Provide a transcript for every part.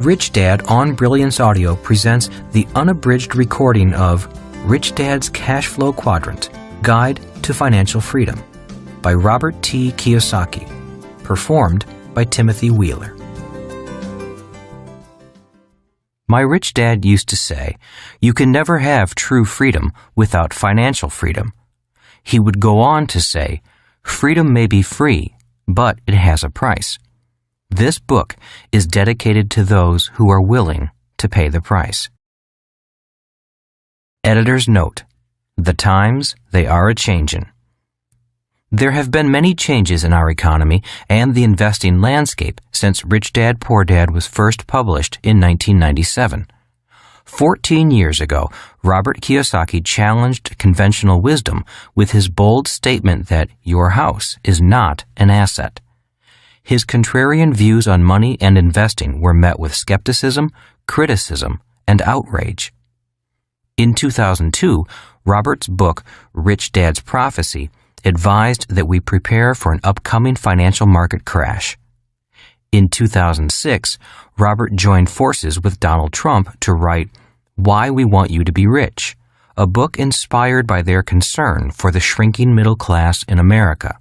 Rich Dad on Brilliance Audio presents the unabridged recording of Rich Dad's Cash Flow Quadrant, Guide to Financial Freedom by Robert T. Kiyosaki, performed by Timothy Wheeler. My rich dad used to say, "You can never have true freedom without financial freedom." He would go on to say, "Freedom may be free, but it has a price." This book is dedicated to those who are willing to pay the price. Editor's note: the times they are a-changin'. There have been many changes in our economy and the investing landscape since Rich Dad, Poor Dad was first published in 1997. 14 years ago, Robert Kiyosaki challenged conventional wisdom with his bold statement that your house is not an asset. His contrarian views on money and investing were met with skepticism, criticism, and outrage. In 2002, Robert's book, Rich Dad's Prophecy, advised that we prepare for an upcoming financial market crash. In 2006, Robert joined forces with Donald Trump to write Why We Want You to Be Rich, a book inspired by their concern for the shrinking middle class in America.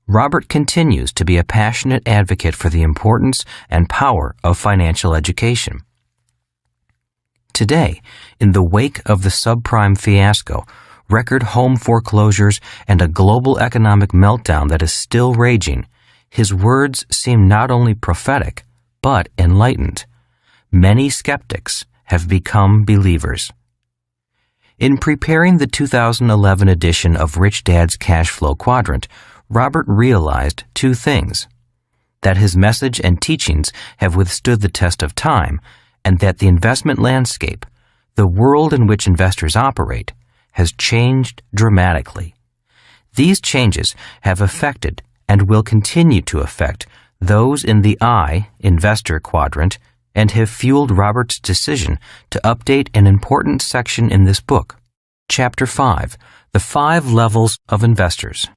Robert continues to be a passionate advocate for the importance and power of financial education. Today, in the wake of the subprime fiasco, record home foreclosures, and a global economic meltdown that is still raging, his words seem not only prophetic, but enlightened. Many skeptics have become believers. In preparing the 2011 edition of Rich Dad's Cash Flow Quadrant, Robert realized two things: that his message and teachings have withstood the test of time, and that the investment landscape, the world in which investors operate, has changed dramatically. These changes have affected and will continue to affect those in the I, investor quadrant, and have fueled Robert's decision to update an important section in this book. Chapter 5, The 5 Levels of Investors.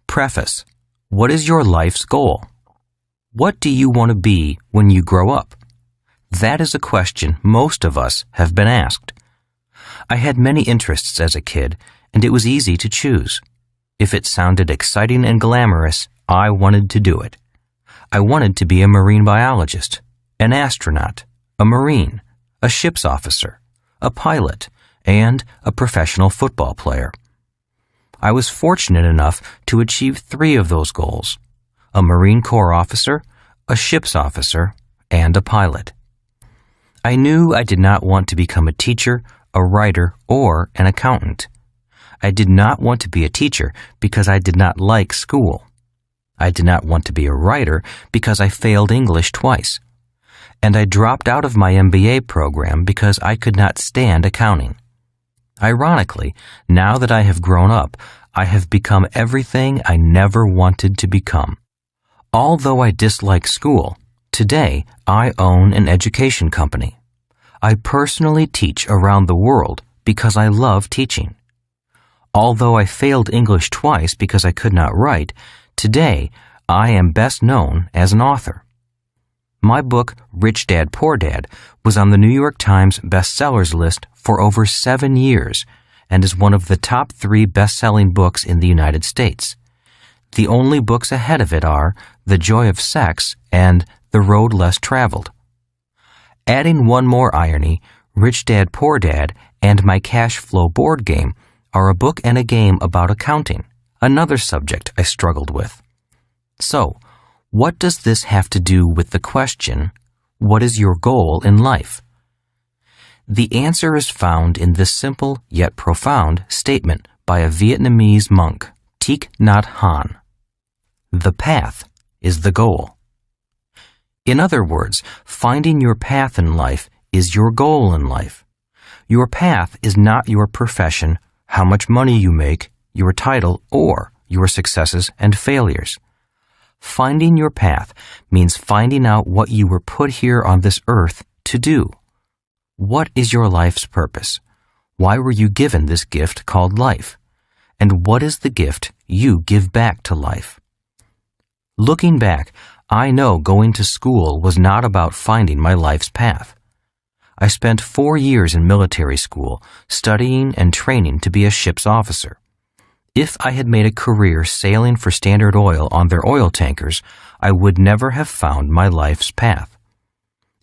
Preface: what is your life's goal? What do you want to be when you grow up? That is a question most of us have been asked. I had many interests as a kid, and it was easy to choose. If it sounded exciting and glamorous, I wanted to do it. I wanted to be a marine biologist, an astronaut, a marine, a ship's officer, a pilot, and a professional football player. I was fortunate enough to achieve 3 of those goals: a Marine Corps officer, a ship's officer, and a pilot. I knew I did not want to become a teacher, a writer, or an accountant. I did not want to be a teacher because I did not like school. I did not want to be a writer because I failed English twice. And I dropped out of my MBA program because I could not stand accounting. Ironically, now that I have grown up, I have become everything I never wanted to become. Although I dislike school, today I own an education company. I personally teach around the world because I love teaching. Although I failed English twice because I could not write, today I am best known as an author. My book, Rich Dad, Poor Dad, was on the New York Times bestsellers list for over 7 years and is one of the top 3 best-selling books in the United States. The only books ahead of it are The Joy of Sex and The Road Less Traveled. Adding one more irony, Rich Dad, Poor Dad and my Cash Flow board game are a book and a game about accounting, another subject I struggled with. So, what does this have to do with the question, what is your goal in life? The answer is found in this simple yet profound statement by a Vietnamese monk, Thich Nhat Hanh. The path is the goal. In other words, finding your path in life is your goal in life. Your path is not your profession, how much money you make, your title, or your successes and failures. Finding your path means finding out what you were put here on this earth to do. What is your life's purpose? Why were you given this gift called life? And what is the gift you give back to life? Looking back, I know going to school was not about finding my life's path. I spent 4 years in military school studying and training to be a ship's officer. If I had made a career sailing for Standard Oil on their oil tankers, I would never have found my life's path.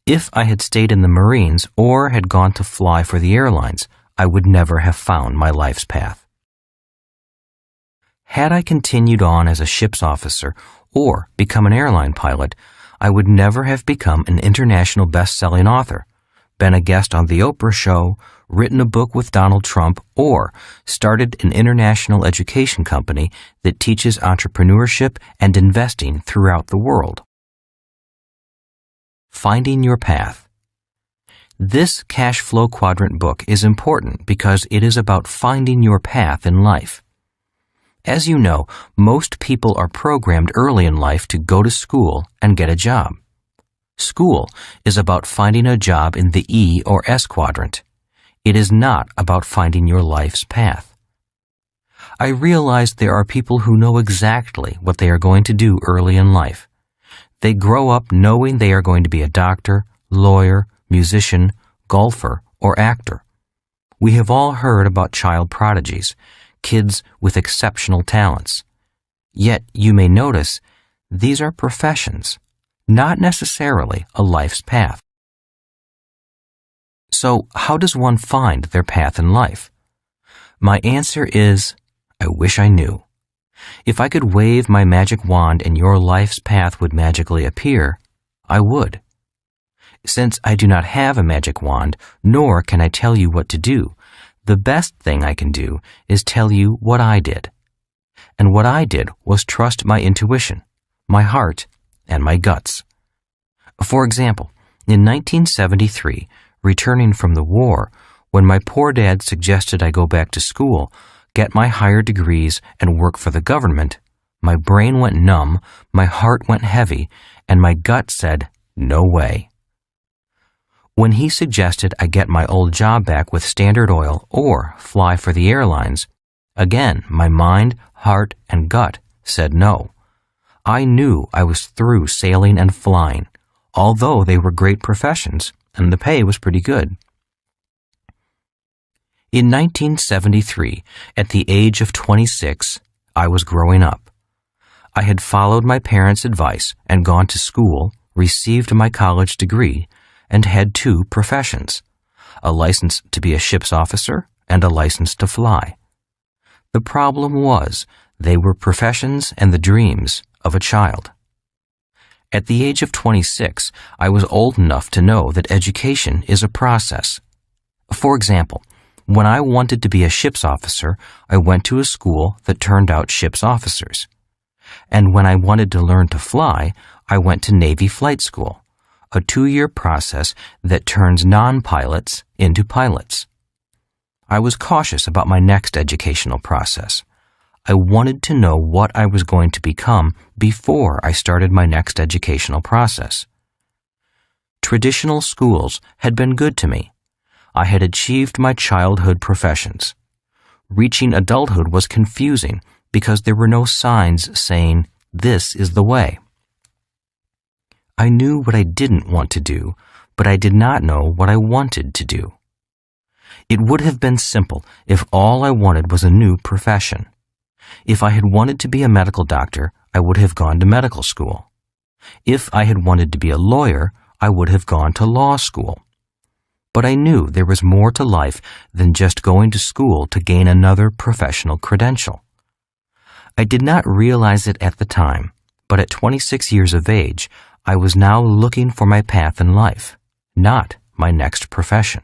If I had stayed in the Marines or had gone to fly for the airlines, I would never have found my life's path. Had I continued on as a ship's officer or become an airline pilot, I would never have become an international best-selling author, been a guest on The Oprah Show, written a book with Donald Trump, or started an international education company that teaches entrepreneurship and investing throughout the world. Finding your path. This Cash Flow Quadrant book is important because it is about finding your path in life. As you know, most people are programmed early in life to go to school and get a job. School is about finding a job in the E or S quadrant. It is not about finding your life's path. I realize there are people who know exactly what they are going to do early in life. They grow up knowing they are going to be a doctor, lawyer, musician, golfer, or actor. We have all heard about child prodigies, kids with exceptional talents. Yet you may notice these are professions, not necessarily a life's path. So how does one find their path in life? My answer is, I wish I knew. If I could wave my magic wand and your life's path would magically appear, I would. Since I do not have a magic wand, nor can I tell you what to do, the best thing I can do is tell you what I did. And what I did was trust my intuition, my heart, and my guts. For example, in 1973, returning from the war, when my poor dad suggested I go back to school, get my higher degrees, and work for the government, my brain went numb, my heart went heavy, and my gut said, no way. When he suggested I get my old job back with Standard Oil or fly for the airlines, again, my mind, heart, and gut said no. I knew I was through sailing and flying, although they were great professions and the pay was pretty good. In 1973, at the age of 26, I was growing up. I had followed my parents' advice and gone to school, received my college degree, and had 2 professions, a license to be a ship's officer and a license to fly. The problem was they were professions and the dreams of a child. At the age of 26, I was old enough to know that education is a process. For example, when I wanted to be a ship's officer, I went to a school that turned out ship's officers. And when I wanted to learn to fly, I went to Navy flight school, a 2-year process that turns non-pilots into pilots. I was cautious about my next educational process. I wanted to know what I was going to become before I started my next educational process. Traditional schools had been good to me. I had achieved my childhood professions. Reaching adulthood was confusing because there were no signs saying, this is the way. I knew what I didn't want to do, but I did not know what I wanted to do. It would have been simple if all I wanted was a new profession. If I had wanted to be a medical doctor, I would have gone to medical school. If I had wanted to be a lawyer, I would have gone to law school. But I knew there was more to life than just going to school to gain another professional credential. I did not realize it at the time, but at 26 years of age, I was now looking for my path in life, not my next profession.